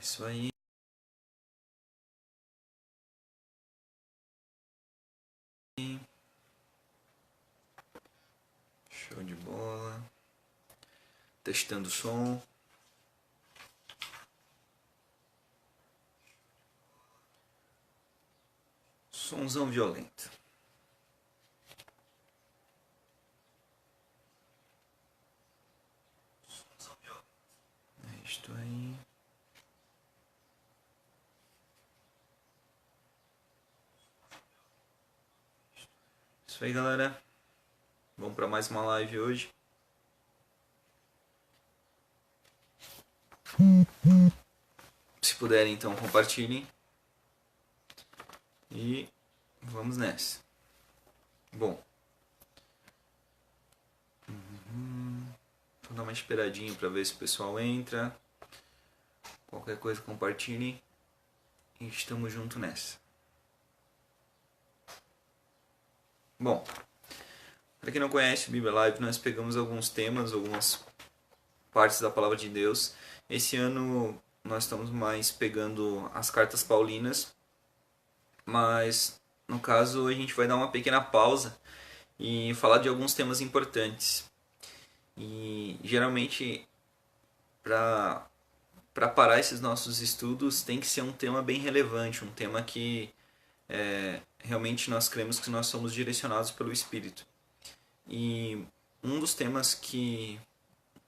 Isso aí. Show de bola. Testando o som. Sonzão violento. É isto aí. Isso aí, galera. Vamos para mais uma live hoje. Se puderem, então, compartilhem. E vamos nessa. Bom. Vou dar uma esperadinha para ver se o pessoal entra. Qualquer coisa, compartilhem. E estamos juntos nessa. Bom, para quem não conhece o Bíblia Live, nós pegamos alguns temas, algumas partes da Palavra de Deus. Esse ano nós estamos mais pegando as cartas paulinas, mas no caso a gente vai dar uma pequena pausa e falar de alguns temas importantes. E geralmente para parar esses nossos estudos tem que ser um tema bem relevante, um tema que realmente nós cremos que nós somos direcionados pelo Espírito. E um dos temas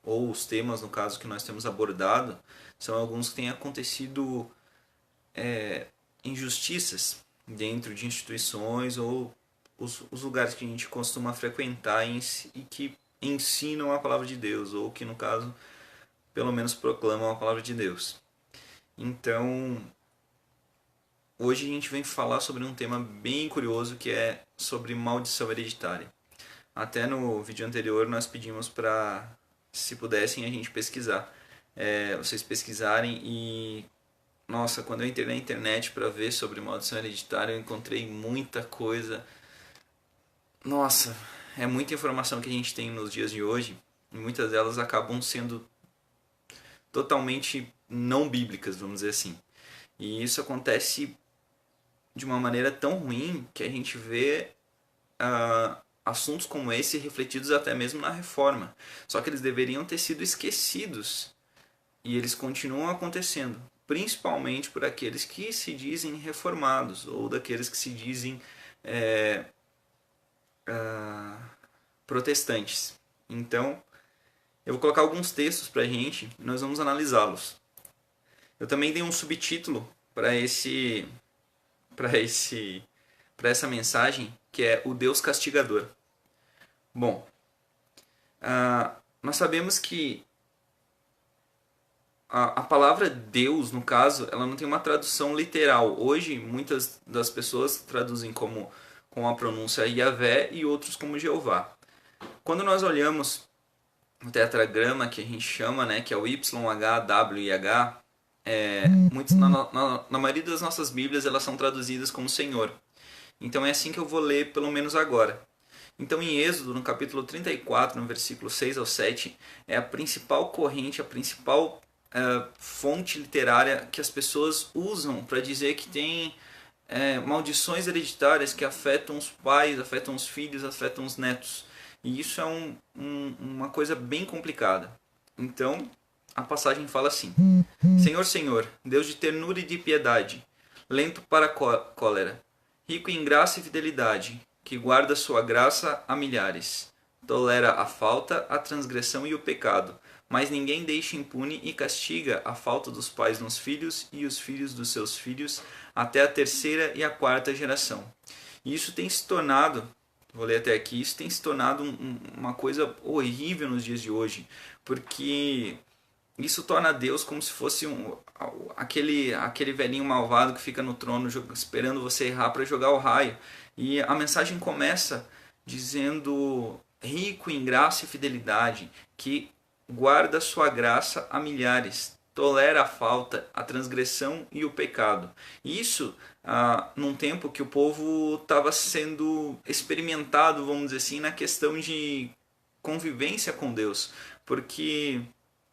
ou os temas no caso que nós temos abordado, são alguns que têm acontecido injustiças dentro de instituições ou os lugares que a gente costuma frequentar e que ensinam a palavra de Deus, ou que no caso pelo menos proclamam a palavra de Deus. Então hoje a gente vem falar sobre um tema bem curioso, que é sobre maldição hereditária. Até no vídeo anterior nós pedimos para, se pudessem, a gente pesquisar. Vocês pesquisarem e... Nossa, quando eu entrei na internet para ver sobre maldição hereditária, eu encontrei muita coisa. Nossa, é muita informação que a gente tem nos dias de hoje. E muitas delas acabam sendo totalmente não bíblicas, vamos dizer assim. E isso acontece de uma maneira tão ruim que a gente vê assuntos como esse refletidos até mesmo na reforma. Só que eles deveriam ter sido esquecidos e eles continuam acontecendo, principalmente por aqueles que se dizem reformados ou daqueles que se dizem protestantes. Então, eu vou colocar alguns textos para a gente e nós vamos analisá-los. Eu também dei um subtítulo para essa mensagem, que é o Deus castigador. Bom, nós sabemos que a palavra Deus, no caso, ela não tem uma tradução literal. Hoje, muitas das pessoas traduzem com a pronúncia Yahvé e outros como Jeová. Quando nós olhamos o tetragrama que a gente chama, né, que é o YH, W e H, na maioria das nossas Bíblias elas são traduzidas como Senhor. Então é assim que eu vou ler, pelo menos agora. Então em Êxodo, no capítulo 34, no versículo 6 ao 7, é a principal corrente, a principal fonte literária que as pessoas usam para dizer que tem maldições hereditárias que afetam os pais, afetam os filhos, afetam os netos. E isso é uma coisa bem complicada. Então a passagem fala assim: Senhor, Senhor, Deus de ternura e de piedade, lento para a cólera, rico em graça e fidelidade, que guarda sua graça a milhares, tolera a falta, a transgressão e o pecado, mas ninguém deixa impune e castiga a falta dos pais nos filhos e os filhos dos seus filhos até a terceira e a quarta geração. E isso tem se tornado, vou ler até aqui, isso tem se tornado uma coisa horrível nos dias de hoje, porque isso torna Deus como se fosse aquele velhinho malvado que fica no trono esperando você errar para jogar o raio. E a mensagem começa dizendo: rico em graça e fidelidade, que guarda sua graça a milhares, tolera a falta, a transgressão e o pecado. Isso num tempo que o povo estava sendo experimentado, vamos dizer assim, na questão de convivência com Deus. Porque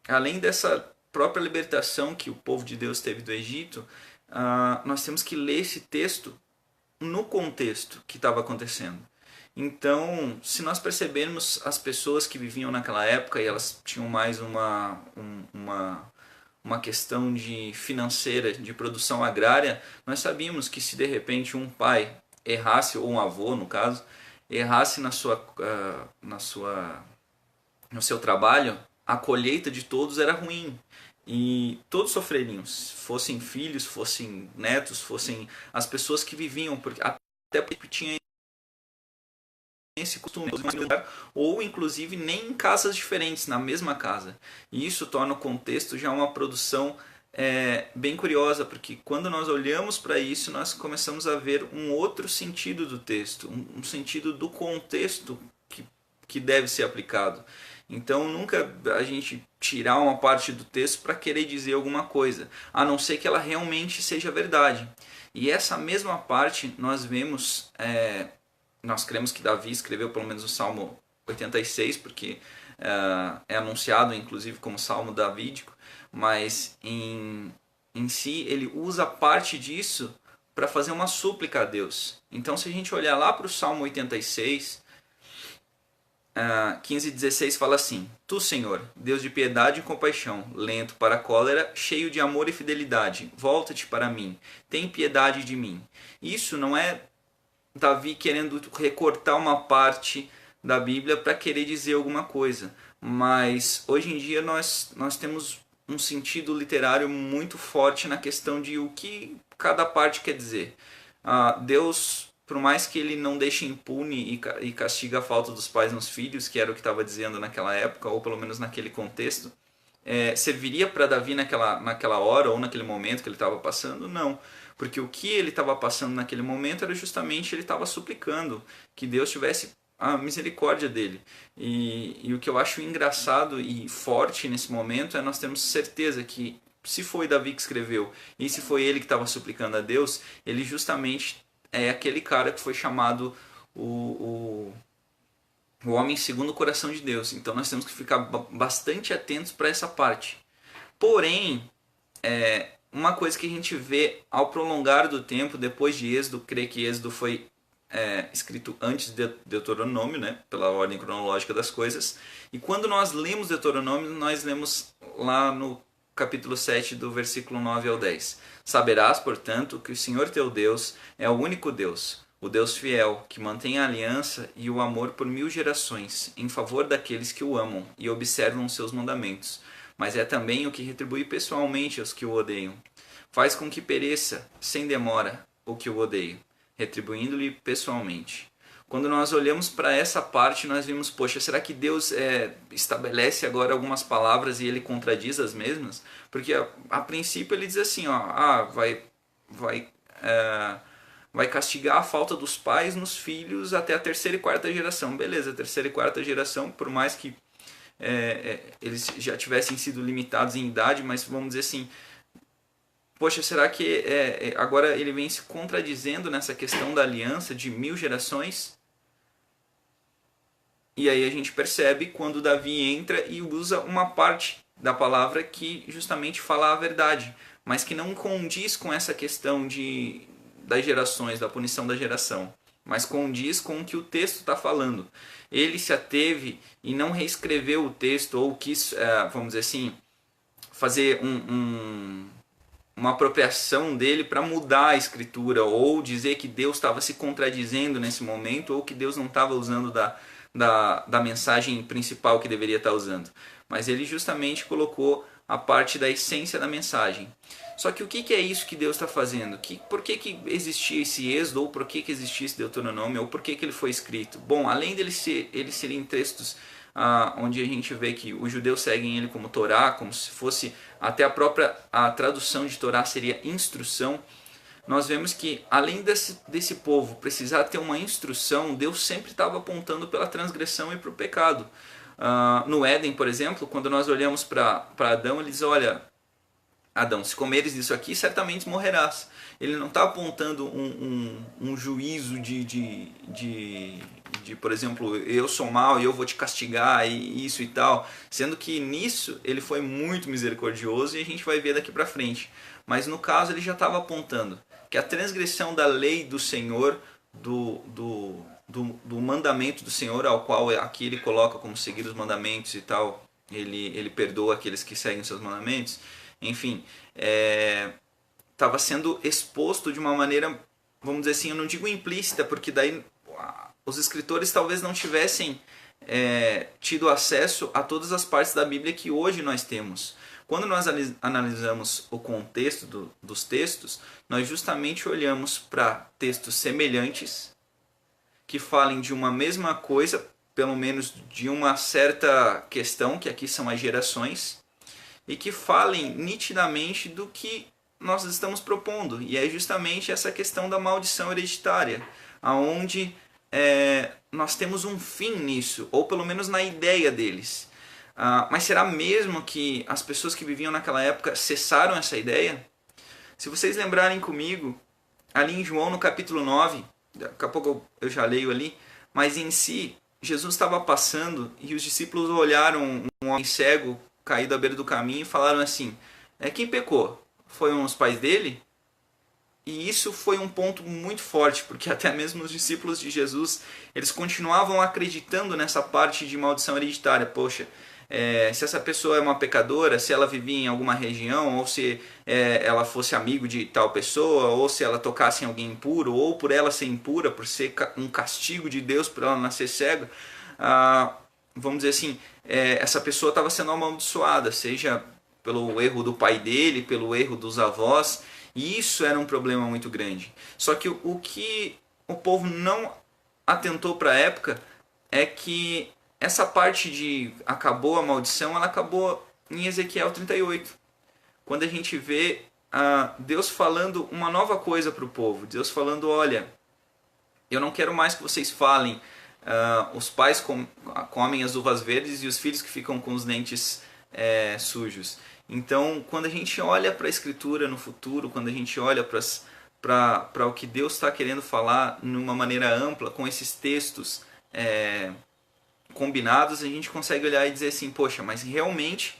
além dessa própria libertação que o povo de Deus teve do Egito, nós temos que ler esse texto no contexto que estava acontecendo. Então, se nós percebermos as pessoas que viviam naquela época e elas tinham mais uma questão de financeira, de produção agrária, nós sabíamos que se de repente um pai errasse, ou um avô no caso, errasse no seu trabalho, a colheita de todos era ruim. E todos sofreriam, fossem filhos, fossem netos, fossem as pessoas que viviam, até porque tinha esse costume, ou inclusive nem em casas diferentes, na mesma casa. E isso torna o contexto já uma produção bem curiosa, porque quando nós olhamos para isso, nós começamos a ver um outro sentido do texto, um sentido do contexto que deve ser aplicado. Então nunca a gente tirar uma parte do texto para querer dizer alguma coisa, a não ser que ela realmente seja verdade. E essa mesma parte nós vemos, nós cremos que Davi escreveu pelo menos o Salmo 86, porque é anunciado inclusive como Salmo davídico, mas em si ele usa parte disso para fazer uma súplica a Deus. Então se a gente olhar lá para o Salmo 86, 15 e 16 fala assim: Tu, Senhor, Deus de piedade e compaixão, lento para a cólera, cheio de amor e fidelidade, volta-te para mim, tem piedade de mim. Isso não é Davi querendo recortar uma parte da Bíblia para querer dizer alguma coisa, mas hoje em dia nós temos um sentido literário muito forte na questão de o que cada parte quer dizer. Deus, por mais que ele não deixe impune e castiga a falta dos pais nos filhos, que era o que estava dizendo naquela época, ou pelo menos naquele contexto, serviria para Davi naquela hora ou naquele momento que ele estava passando? Não, porque o que ele estava passando naquele momento era justamente ele estava suplicando que Deus tivesse a misericórdia dele. E o que eu acho engraçado e forte nesse momento é nós termos certeza que se foi Davi que escreveu e se foi ele que estava suplicando a Deus, ele justamente é aquele cara que foi chamado o homem segundo o coração de Deus. Então nós temos que ficar bastante atentos para essa parte. Porém, uma coisa que a gente vê ao prolongar do tempo, depois de Êxodo, creio que Êxodo foi escrito antes de Deuteronômio, né, pela ordem cronológica das coisas. E quando nós lemos Deuteronômio, nós lemos lá no capítulo 7, do versículo 9 ao 10. Saberás, portanto, que o Senhor teu Deus é o único Deus, o Deus fiel, que mantém a aliança e o amor por 1000 gerações, em favor daqueles que o amam e observam os seus mandamentos. Mas é também o que retribui pessoalmente aos que o odeiam. Faz com que pereça, sem demora, o que o odeia, retribuindo-lhe pessoalmente. Quando nós olhamos para essa parte, nós vimos, poxa, será que Deus estabelece agora algumas palavras e ele contradiz as mesmas? Porque a princípio ele diz assim, vai castigar a falta dos pais nos filhos até a 3ª e 4ª geração. Beleza, a 3ª e 4ª geração, por mais que eles já tivessem sido limitados em idade, mas vamos dizer assim, poxa, será que agora ele vem se contradizendo nessa questão da aliança de 1000 gerações? E aí a gente percebe quando Davi entra e usa uma parte da palavra que justamente fala a verdade, mas que não condiz com essa questão das gerações, da punição da geração, mas condiz com o que o texto está falando. Ele se ateve e não reescreveu o texto ou quis, vamos dizer assim, fazer uma apropriação dele para mudar a escritura ou dizer que Deus estava se contradizendo nesse momento ou que Deus não estava usando da mensagem principal que deveria estar usando. Mas ele justamente colocou a parte da essência da mensagem. Só que o que é isso que Deus está fazendo? Por que existia esse Êxodo, ou por que existia esse Deuteronômio, ou por que ele foi escrito? Bom, além deles serem textos onde a gente vê que os judeus seguem ele como Torá, como se fosse até a tradução de Torá seria instrução, nós vemos que além desse povo precisar ter uma instrução, Deus sempre estava apontando pela transgressão e para o pecado. No Éden, por exemplo, quando nós olhamos para Adão, ele diz, olha, Adão, se comeres disso aqui, certamente morrerás. Ele não está apontando um juízo por exemplo, eu sou mal e eu vou te castigar e isso e tal. Sendo que nisso ele foi muito misericordioso e a gente vai ver daqui para frente. Mas no caso ele já estava apontando que a transgressão da lei do Senhor, do mandamento do Senhor, ao qual aqui ele coloca como seguir os mandamentos e tal, ele perdoa aqueles que seguem os seus mandamentos, enfim, estava sendo exposto de uma maneira, vamos dizer assim, eu não digo implícita, porque daí os escritores talvez não tivessem tido acesso a todas as partes da Bíblia que hoje nós temos. Quando nós analisamos o contexto dos textos, nós justamente olhamos para textos semelhantes, que falem de uma mesma coisa, pelo menos de uma certa questão, que aqui são as gerações, e que falem nitidamente do que nós estamos propondo. E é justamente essa questão da maldição hereditária, aonde nós temos um fim nisso, ou pelo menos na ideia deles. Mas será mesmo que as pessoas que viviam naquela época cessaram essa ideia? Se vocês lembrarem comigo, ali em João no capítulo 9, daqui a pouco eu já leio ali, mas em si, Jesus estava passando e os discípulos olharam um homem cego caído à beira do caminho e falaram assim, quem pecou? Foram os pais dele? E isso foi um ponto muito forte, porque até mesmo os discípulos de Jesus, eles continuavam acreditando nessa parte de maldição hereditária. Poxa, se essa pessoa é uma pecadora, se ela vivia em alguma região, ou se ela fosse amigo de tal pessoa, ou se ela tocasse em alguém impuro, ou por ela ser impura, por ser um castigo de Deus por ela nascer cega, vamos dizer assim, essa pessoa estava sendo amaldiçoada, seja pelo erro do pai dele, pelo erro dos avós, e isso era um problema muito grande. Só que o que o povo não atentou para a época é que essa parte de acabou a maldição, ela acabou em Ezequiel 38. Quando a gente vê Deus falando uma nova coisa para o povo. Deus falando, olha, eu não quero mais que vocês falem, os pais comem as uvas verdes e os filhos que ficam com os dentes sujos. Então, quando a gente olha para a Escritura no futuro, quando a gente olha para o que Deus está querendo falar de uma maneira ampla, com esses textos combinados, a gente consegue olhar e dizer assim, poxa, mas realmente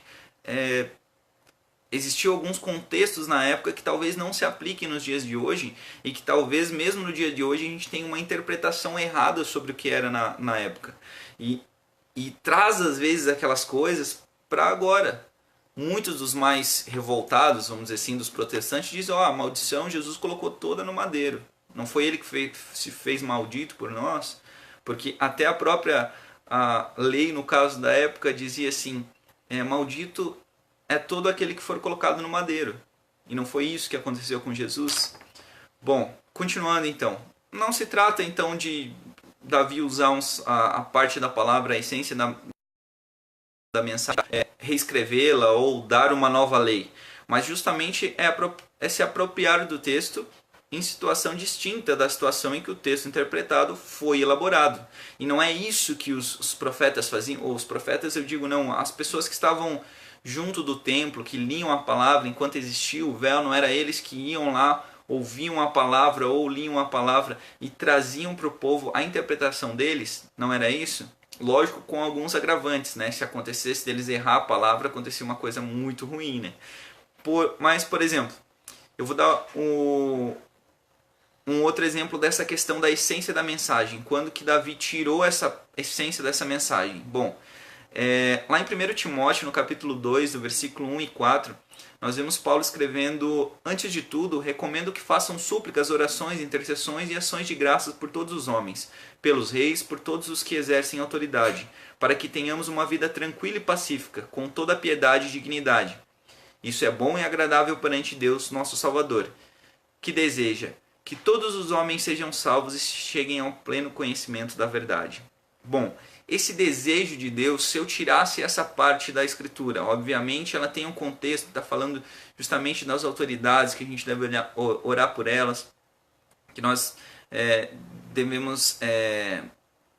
existiam alguns contextos na época que talvez não se apliquem nos dias de hoje e que talvez mesmo no dia de hoje a gente tenha uma interpretação errada sobre o que era na época. E traz às vezes aquelas coisas para agora. Muitos dos mais revoltados, vamos dizer assim, dos protestantes, dizem, a maldição Jesus colocou toda no madeiro. Não foi ele que se fez maldito por nós? Porque até a própria lei, no caso da época, dizia assim, maldito é todo aquele que for colocado no madeiro. E não foi isso que aconteceu com Jesus? Bom, continuando então. Não se trata então de Davi usar a parte da palavra, a essência da mensagem, reescrevê-la ou dar uma nova lei, mas justamente é se apropriar do texto em situação distinta da situação em que o texto interpretado foi elaborado. E não é isso que os profetas faziam, ou os profetas eu digo não, as pessoas que estavam junto do templo, que liam a palavra enquanto existia o véu, não era eles que iam lá, ouviam a palavra ou liam a palavra e traziam para o povo a interpretação deles, não era isso? Lógico, com alguns agravantes, né? Se acontecesse deles errar a palavra, acontecia uma coisa muito ruim, né? Mas, por exemplo, eu vou dar um outro exemplo dessa questão da essência da mensagem. Quando que Davi tirou essa essência dessa mensagem? Bom, lá em 1 Timóteo, no capítulo 2, do versículo 1 e 4, nós vemos Paulo escrevendo, antes de tudo, recomendo que façam súplicas, orações, intercessões e ações de graças por todos os homens, pelos reis, por todos os que exercem autoridade, para que tenhamos uma vida tranquila e pacífica, com toda a piedade e dignidade. Isso é bom e agradável perante Deus, nosso Salvador, que deseja que todos os homens sejam salvos e cheguem ao pleno conhecimento da verdade. Bom, esse desejo de Deus, se eu tirasse essa parte da Escritura, obviamente ela tem um contexto, está falando justamente das autoridades, que a gente deve orar por elas, que nós devemos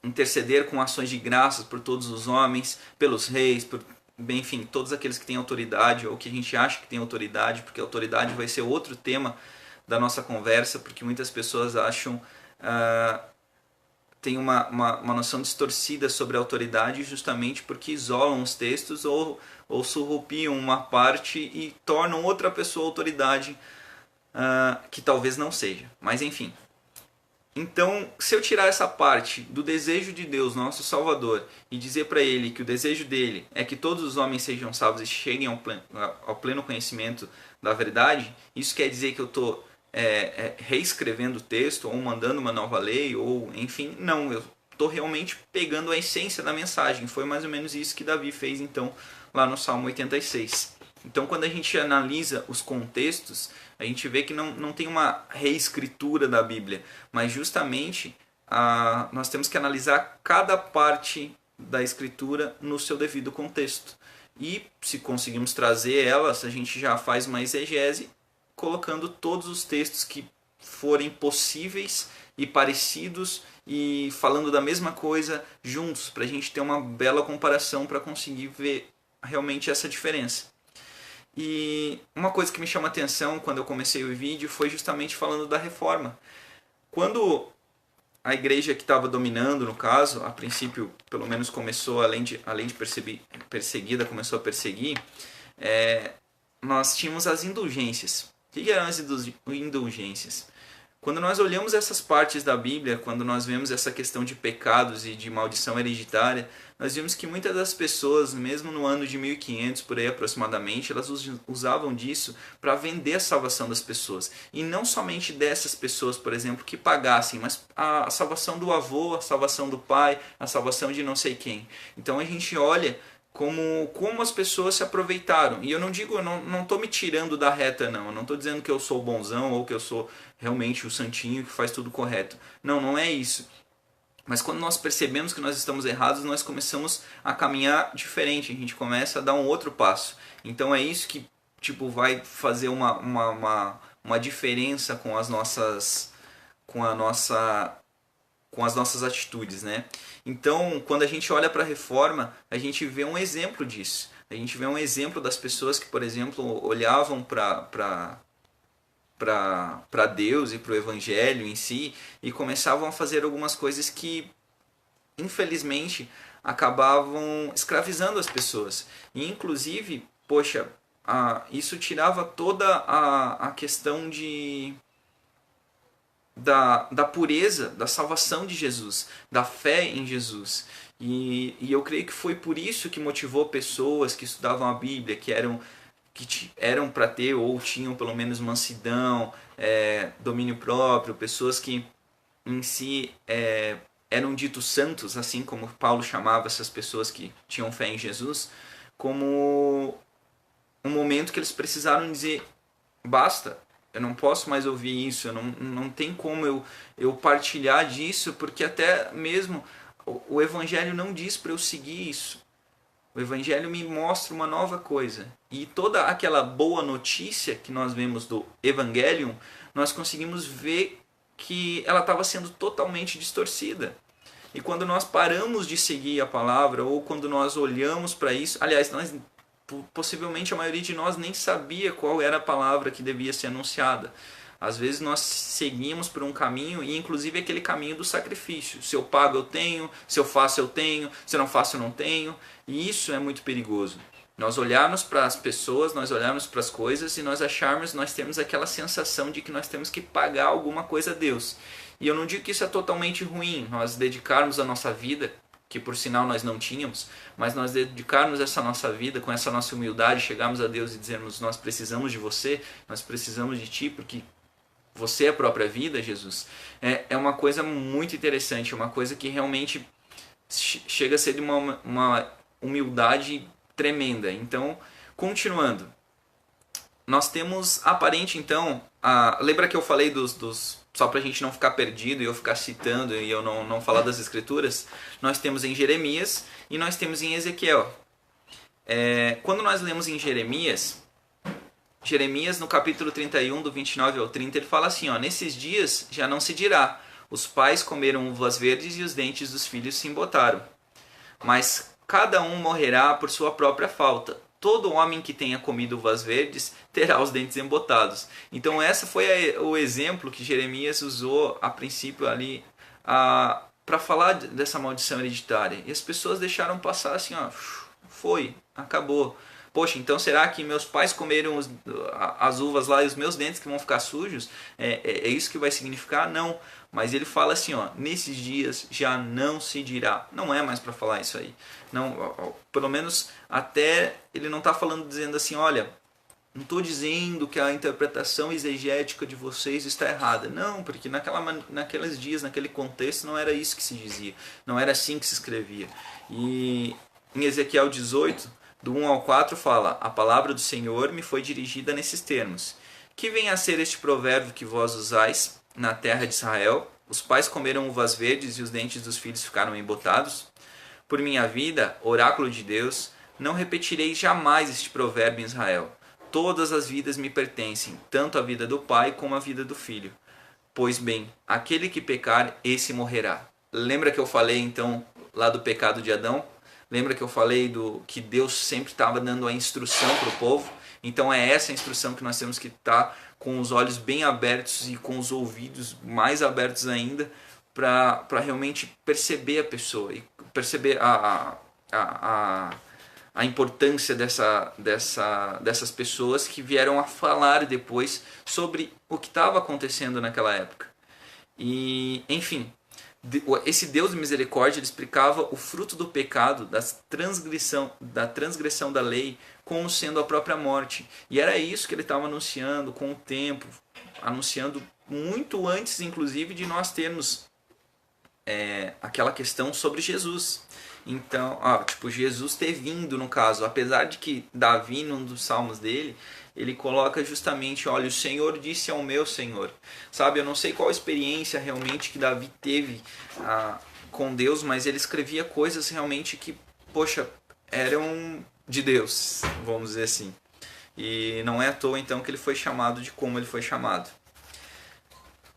interceder com ações de graças por todos os homens, pelos reis, enfim, todos aqueles que têm autoridade ou que a gente acha que tem autoridade, porque autoridade vai ser outro tema da nossa conversa, porque muitas pessoas acham, tem uma noção distorcida sobre a autoridade justamente porque isolam os textos ou surrupiam uma parte e tornam outra pessoa autoridade que talvez não seja. Mas enfim. Então, se eu tirar essa parte do desejo de Deus, nosso Salvador, e dizer para ele que o desejo dele é que todos os homens sejam salvos e cheguem ao pleno conhecimento da verdade, isso quer dizer que eu estou reescrevendo o texto, ou mandando uma nova lei, ou enfim, não, eu estou realmente pegando a essência da mensagem. Foi mais ou menos isso que Davi fez então lá no Salmo 86. Então, quando a gente analisa os contextos, a gente vê que não tem uma reescritura da Bíblia, mas justamente nós temos que analisar cada parte da Escritura no seu devido contexto. E se conseguimos trazer elas, a gente já faz uma exegese colocando todos os textos que forem possíveis e parecidos e falando da mesma coisa juntos, para a gente ter uma bela comparação para conseguir ver realmente essa diferença. E uma coisa que me chama a atenção quando eu comecei o vídeo foi justamente falando da reforma. Quando a igreja que estava dominando, no caso, a princípio, pelo menos começou, além de perseguida, começou a perseguir, nós tínhamos as indulgências. O que eram as indulgências? Quando nós olhamos essas partes da Bíblia, quando nós vemos essa questão de pecados e de maldição hereditária, nós vimos que muitas das pessoas, mesmo no ano de 1500, por aí aproximadamente, elas usavam disso para vender a salvação das pessoas. E não somente dessas pessoas, por exemplo, que pagassem, mas a salvação do avô, a salvação do pai, a salvação de não sei quem. Então a gente olha como as pessoas se aproveitaram. E eu não digo, eu não estou me tirando da reta, não. Eu não estou dizendo que eu sou bonzão ou que eu sou realmente o santinho que faz tudo correto. Não é isso. Mas quando nós percebemos que nós estamos errados, nós começamos a caminhar diferente. A gente começa a dar um outro passo. Então é isso que vai fazer uma diferença com as nossas atitudes, né? Então, quando a gente olha para a reforma, a gente vê um exemplo disso. A gente vê um exemplo das pessoas que, por exemplo, olhavam para Deus e para o Evangelho em si e começavam a fazer algumas coisas que, infelizmente, acabavam escravizando as pessoas. E, inclusive, poxa, isso tirava toda a questão da pureza, da salvação de Jesus, da fé em Jesus. E eu creio que foi por isso que motivou pessoas que estudavam a Bíblia, que eram para ter ou tinham pelo menos mansidão, domínio próprio, pessoas que em si eram ditos santos, assim como Paulo chamava essas pessoas que tinham fé em Jesus, como um momento que eles precisaram dizer: basta, eu não posso mais ouvir isso, não tem como eu partilhar disso, porque até mesmo o Evangelho não diz para eu seguir isso. O Evangelho me mostra uma nova coisa. E toda aquela boa notícia que nós vemos do Evangelium, nós conseguimos ver que ela estava sendo totalmente distorcida. E quando nós paramos de seguir a palavra, ou quando nós olhamos para isso, aliás, possivelmente a maioria de nós nem sabia qual era a palavra que devia ser anunciada. Às vezes nós seguimos por um caminho, e inclusive aquele caminho do sacrifício. Se eu pago, eu tenho. Se eu faço, eu tenho. Se eu não faço, eu não tenho. E isso é muito perigoso. Nós olharmos para as pessoas, nós olharmos para as coisas e nós temos aquela sensação de que nós temos que pagar alguma coisa a Deus. E eu não digo que isso é totalmente ruim, nós dedicarmos a nossa vida, que por sinal nós não tínhamos, mas nós dedicarmos essa nossa vida com essa nossa humildade, chegarmos a Deus e dizermos: nós precisamos de você, nós precisamos de ti, porque você é a própria vida, Jesus. É uma coisa muito interessante, uma coisa que realmente chega a ser de uma humildade tremenda. Então, continuando, nós temos aparente, então, lembra que eu falei só para a gente não ficar perdido e eu ficar citando e eu não falar das escrituras? Nós temos em Jeremias e nós temos em Ezequiel. Quando nós lemos em Jeremias, no capítulo 31, do 29 ao 30, ele fala assim: nesses dias já não se dirá, os pais comeram uvas verdes e os dentes dos filhos se embotaram. Mas cada um morrerá por sua própria falta. Todo homem que tenha comido uvas verdes terá os dentes embotados. Então essa foi o exemplo que Jeremias usou a princípio ali para falar dessa maldição hereditária. E as pessoas deixaram passar assim, ó, foi, acabou. Poxa, então será que meus pais comeram as uvas lá e os meus dentes que vão ficar sujos? É isso que vai significar? Não. Mas ele fala assim, ó, nesses dias já não se dirá. Não é mais para falar isso aí. Não, pelo menos até ele não está falando dizendo assim, olha, não estou dizendo que a interpretação exegética de vocês está errada. Não, porque naqueles dias, naquele contexto, não era isso que se dizia. Não era assim que se escrevia. E em Ezequiel 18, do 1 ao 4, fala: a palavra do Senhor me foi dirigida nesses termos. Que venha a ser este provérbio que vós usais na terra de Israel? Os pais comeram uvas verdes e os dentes dos filhos ficaram embotados? Por minha vida, oráculo de Deus, não repetirei jamais este provérbio em Israel. Todas as vidas me pertencem, tanto a vida do pai como a vida do filho. Pois bem, aquele que pecar, esse morrerá. Lembra que eu falei então lá do pecado de Adão? Lembra que eu falei do que Deus sempre estava dando a instrução para o povo? Então é essa a instrução que nós temos que estar com os olhos bem abertos e com os ouvidos mais abertos ainda para realmente perceber a pessoa e perceber a importância dessas pessoas que vieram a falar depois sobre o que estava acontecendo naquela época. E, enfim, esse Deus de misericórdia ele explicava o fruto do pecado, da transgressão da lei, como sendo a própria morte. E era isso que ele estava anunciando com o tempo, anunciando muito antes, inclusive, de nós termos aquela questão sobre Jesus. Então, Jesus ter vindo, no caso, apesar de que Davi, num dos salmos dele, ele coloca justamente, olha, o Senhor disse ao meu Senhor. Sabe, eu não sei qual a experiência realmente que Davi teve com Deus, mas ele escrevia coisas realmente que, poxa, eram de Deus, vamos dizer assim. E não é à toa, então, que ele foi chamado de como ele foi chamado.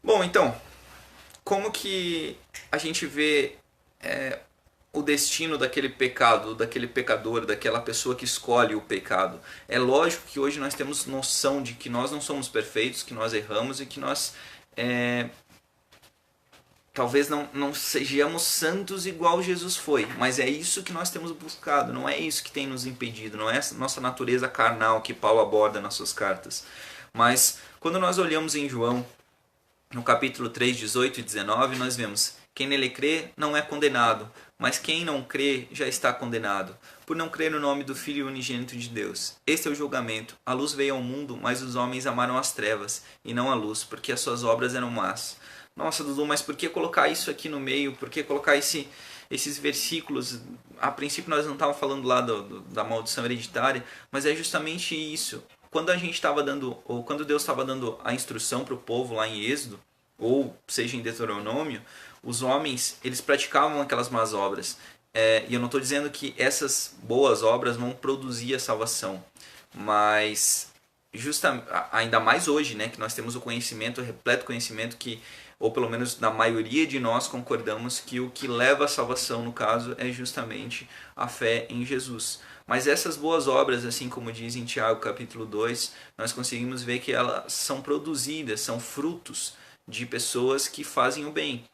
Bom, então, como que a gente vê o destino daquele pecado, daquele pecador, daquela pessoa que escolhe o pecado? É lógico que hoje nós temos noção de que nós não somos perfeitos, que nós erramos e que nós talvez não sejamos santos igual Jesus foi, mas é isso que nós temos buscado, não é isso que tem nos impedido, não é essa nossa natureza carnal que Paulo aborda nas suas cartas. Mas quando nós olhamos em João, no capítulo 3, 18 e 19, nós vemos: quem nele crê não é condenado, mas quem não crê já está condenado, por não crer no nome do Filho unigênito de Deus. Este é o julgamento. A luz veio ao mundo, mas os homens amaram as trevas, e não a luz, porque as suas obras eram más. Nossa, Dudu, mas por que colocar isso aqui no meio? Por que colocar esses versículos? A princípio nós não estávamos falando lá da maldição hereditária, mas é justamente isso. Quando a gente estava dando, ou quando Deus estava dando a instrução para o povo lá em Êxodo, ou seja em Deuteronômio, os homens eles praticavam aquelas más obras. E eu não estou dizendo que essas boas obras vão produzir a salvação, mas ainda mais hoje, né, que nós temos o conhecimento, o repleto conhecimento que, ou pelo menos na maioria de nós concordamos que o que leva à salvação, no caso, é justamente a fé em Jesus. Mas essas boas obras, assim como diz em Tiago capítulo 2, nós conseguimos ver que elas são produzidas, são frutos de pessoas que fazem o bem.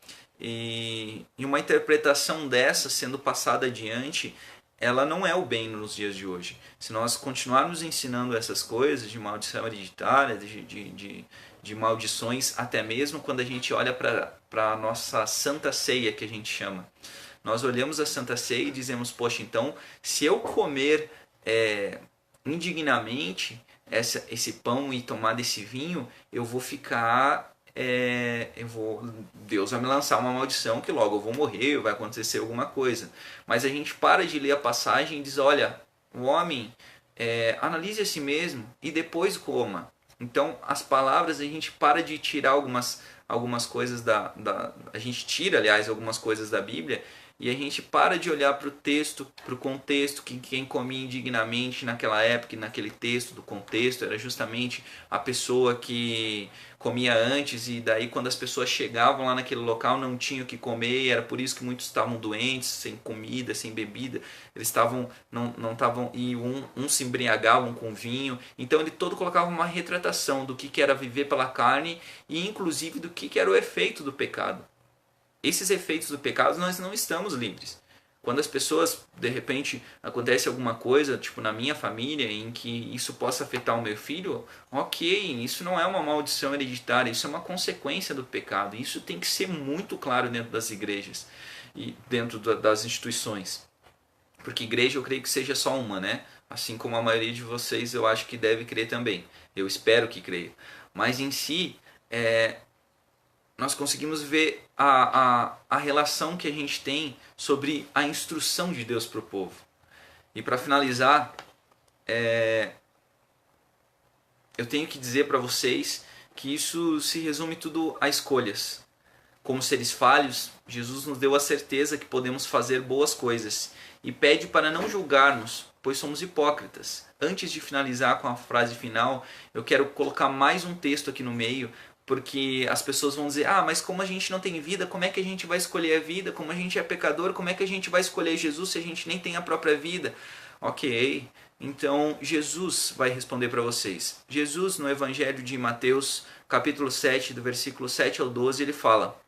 E uma interpretação dessa sendo passada adiante, ela não é o bem nos dias de hoje. Se nós continuarmos ensinando essas coisas de maldição hereditária, de maldições, até mesmo quando a gente olha para a nossa Santa Ceia, que a gente chama. Nós olhamos a Santa Ceia e dizemos: poxa, então, se eu comer indignamente esse pão e tomar desse vinho, eu vou ficar... Deus vai me lançar uma maldição que logo eu vou morrer, vai acontecer alguma coisa. Mas a gente para de ler a passagem e diz: olha, o homem analise a si mesmo e depois coma. Então as palavras, a gente para de tirar algumas coisas a gente tira, aliás, algumas coisas da Bíblia e a gente para de olhar para o texto, para o contexto, que quem comia indignamente naquela época e naquele texto do contexto era justamente a pessoa que comia antes, e daí quando as pessoas chegavam lá naquele local não tinham o que comer, e era por isso que muitos estavam doentes, sem comida, sem bebida, eles estavam, não estavam, e uns se embriagavam com vinho. Então ele todo colocava uma retratação do que era viver pela carne, e inclusive do que era o efeito do pecado. Esses efeitos do pecado nós não estamos livres. Quando as pessoas, de repente, acontece alguma coisa, tipo na minha família, em que isso possa afetar o meu filho, ok, isso não é uma maldição hereditária, isso é uma consequência do pecado. Isso tem que ser muito claro dentro das igrejas e dentro das instituições. Porque igreja eu creio que seja só uma, né? Assim como a maioria de vocês eu acho que deve crer também. Eu espero que creia. Mas em si, nós conseguimos ver a relação que a gente tem sobre a instrução de Deus para o povo. E para finalizar, eu tenho que dizer para vocês que isso se resume tudo a escolhas. Como seres falhos, Jesus nos deu a certeza que podemos fazer boas coisas e pede para não julgarmos, pois somos hipócritas. Antes de finalizar com a frase final, eu quero colocar mais um texto aqui no meio, porque as pessoas vão dizer: ah, mas como a gente não tem vida, como é que a gente vai escolher a vida? Como a gente é pecador, como é que a gente vai escolher Jesus se a gente nem tem a própria vida? Ok, então Jesus vai responder para vocês. Jesus, no Evangelho de Mateus, capítulo 7, do versículo 7 ao 12, ele fala: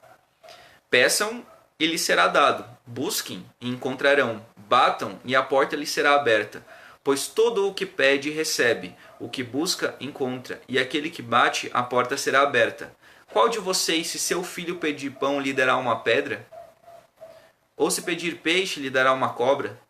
peçam e lhes será dado, busquem e encontrarão, batam e a porta lhes será aberta. Pois todo o que pede recebe, o que busca encontra, e aquele que bate, a porta será aberta. Qual de vocês, se seu filho pedir pão, lhe dará uma pedra? Ou se pedir peixe, lhe dará uma cobra?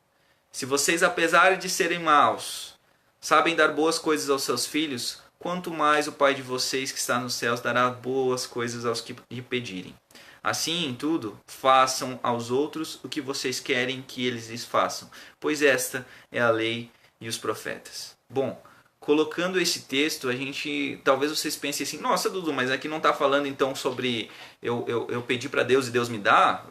Se vocês, apesar de serem maus, sabem dar boas coisas aos seus filhos, quanto mais o Pai de vocês que está nos céus dará boas coisas aos que lhe pedirem. Assim, em tudo, façam aos outros o que vocês querem que eles lhes façam, pois esta é a lei e os profetas. Bom, colocando esse texto, a gente, talvez vocês pensem assim: nossa, Dudu, mas aqui não está falando então sobre eu pedir para Deus e Deus me dá?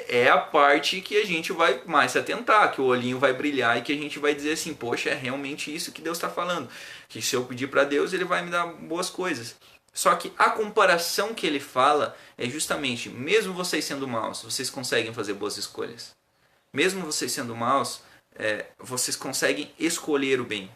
É a parte que a gente vai mais se atentar, que o olhinho vai brilhar e que a gente vai dizer assim: poxa, é realmente isso que Deus está falando, que se eu pedir para Deus, Ele vai me dar boas coisas. Só que a comparação que ele fala é justamente: mesmo vocês sendo maus, vocês conseguem fazer boas escolhas. Mesmo vocês sendo maus, vocês conseguem escolher o bem.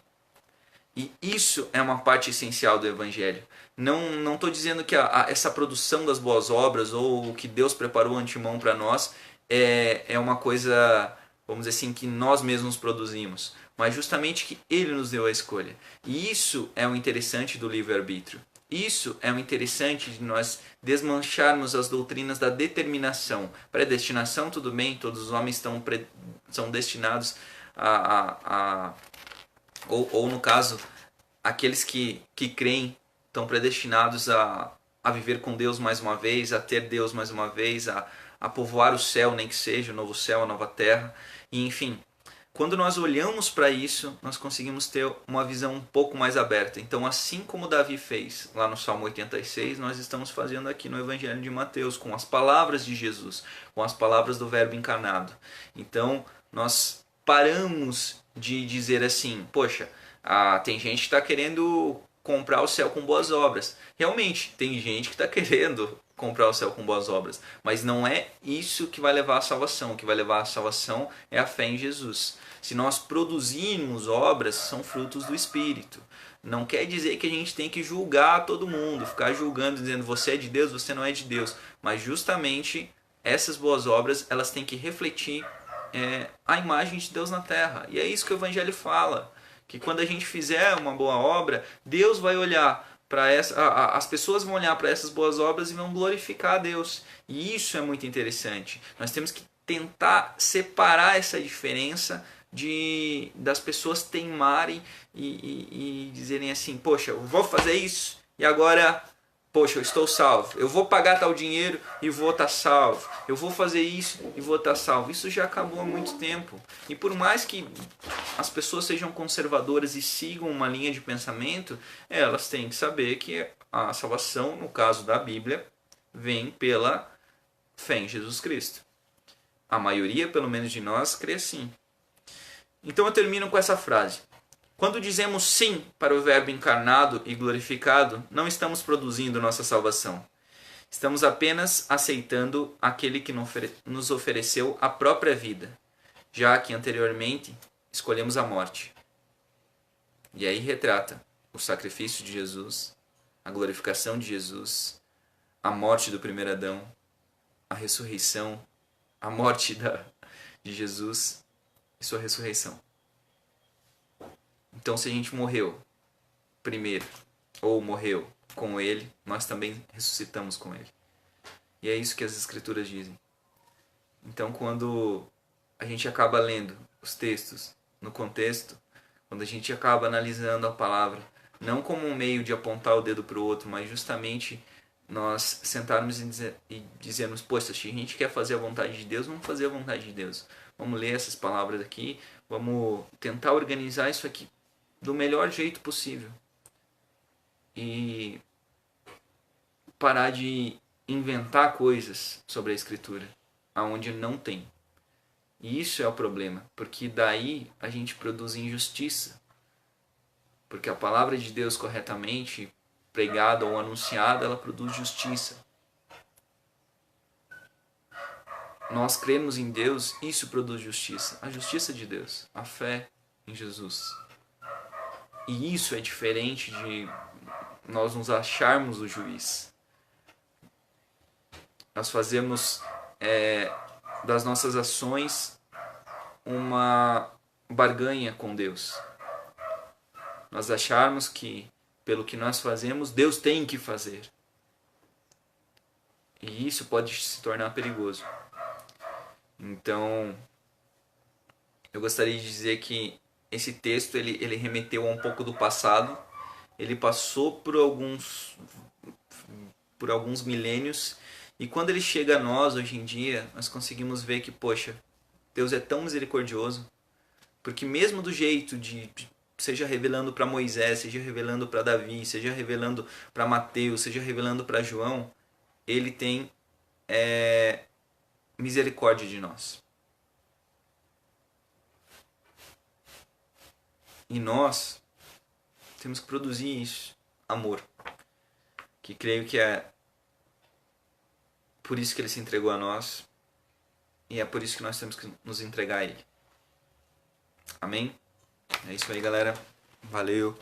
E isso é uma parte essencial do Evangelho. Não estou dizendo que essa produção das boas obras ou o que Deus preparou antemão para nós é uma coisa, vamos dizer assim, que nós mesmos produzimos, mas justamente que Ele nos deu a escolha. E isso é o interessante do livre-arbítrio. Isso é o interessante de nós desmancharmos as doutrinas da determinação. Predestinação, tudo bem, todos os homens são destinados ou no caso, aqueles que creem estão predestinados a viver com Deus mais uma vez, a ter Deus mais uma vez, a povoar o céu, nem que seja o novo céu, a nova terra, e enfim. Quando nós olhamos para isso, nós conseguimos ter uma visão um pouco mais aberta. Então, assim como Davi fez lá no Salmo 86, nós estamos fazendo aqui no Evangelho de Mateus, com as palavras de Jesus, com as palavras do Verbo encarnado. Então, nós paramos de dizer assim: poxa, tem gente que está querendo comprar o céu com boas obras. Realmente, tem gente que está querendo comprar o céu com boas obras, mas não é isso que vai levar à salvação. O que vai levar à salvação é a fé em Jesus. Se nós produzirmos obras, são frutos do Espírito. Não quer dizer que a gente tem que julgar todo mundo, ficar julgando, dizendo você é de Deus, você não é de Deus, mas justamente essas boas obras, elas têm que refletir a imagem de Deus na terra. E é isso que o Evangelho fala, que quando a gente fizer uma boa obra, Deus vai olhar para as pessoas vão olhar para essas boas obras e vão glorificar a Deus. E isso é muito interessante. Nós temos que tentar separar essa diferença das pessoas teimarem e dizerem assim: poxa, eu vou fazer isso e agora, poxa, eu estou salvo. Eu vou pagar tal dinheiro e vou estar salvo. Eu vou fazer isso e vou estar salvo. Isso já acabou há muito tempo. E por mais que as pessoas sejam conservadoras e sigam uma linha de pensamento, elas têm que saber que a salvação, no caso da Bíblia, vem pela fé em Jesus Cristo. A maioria, pelo menos de nós, crê assim. Então eu termino com essa frase. Quando dizemos sim para o Verbo encarnado e glorificado, não estamos produzindo nossa salvação. Estamos apenas aceitando aquele que nos ofereceu a própria vida, já que anteriormente escolhemos a morte. E aí retrata o sacrifício de Jesus, a glorificação de Jesus, a morte do primeiro Adão, a ressurreição, a morte de Jesus e sua ressurreição. Então, se a gente morreu primeiro, ou morreu com ele, nós também ressuscitamos com ele. E é isso que as Escrituras dizem. Então, quando a gente acaba lendo os textos no contexto, quando a gente acaba analisando a palavra, não como um meio de apontar o dedo para o outro, mas justamente nós sentarmos e dizermos, poxa, se a gente quer fazer a vontade de Deus, vamos fazer a vontade de Deus. Vamos ler essas palavras aqui, vamos tentar organizar isso aqui do melhor jeito possível. E parar de inventar coisas sobre a Escritura, aonde não tem. E isso é o problema, porque daí a gente produz injustiça. Porque a palavra de Deus corretamente pregada ou anunciada, ela produz justiça. Nós cremos em Deus, isso produz justiça. A justiça de Deus, a fé em Jesus. E isso é diferente de nós nos acharmos o juiz. Nós fazemos das nossas ações uma barganha com Deus. Nós acharmos que pelo que nós fazemos, Deus tem que fazer. E isso pode se tornar perigoso. Então, eu gostaria de dizer que esse texto ele remeteu a um pouco do passado. Ele passou por alguns milênios. E quando ele chega a nós, hoje em dia, nós conseguimos ver que, poxa, Deus é tão misericordioso. Porque mesmo do jeito de seja revelando para Moisés, seja revelando para Davi, seja revelando para Mateus, seja revelando para João, ele tem misericórdia de nós. E nós temos que produzir isso, amor. Que creio que é por isso que ele se entregou a nós, e é por isso que nós temos que nos entregar a ele. Amém? É isso aí, galera. Valeu.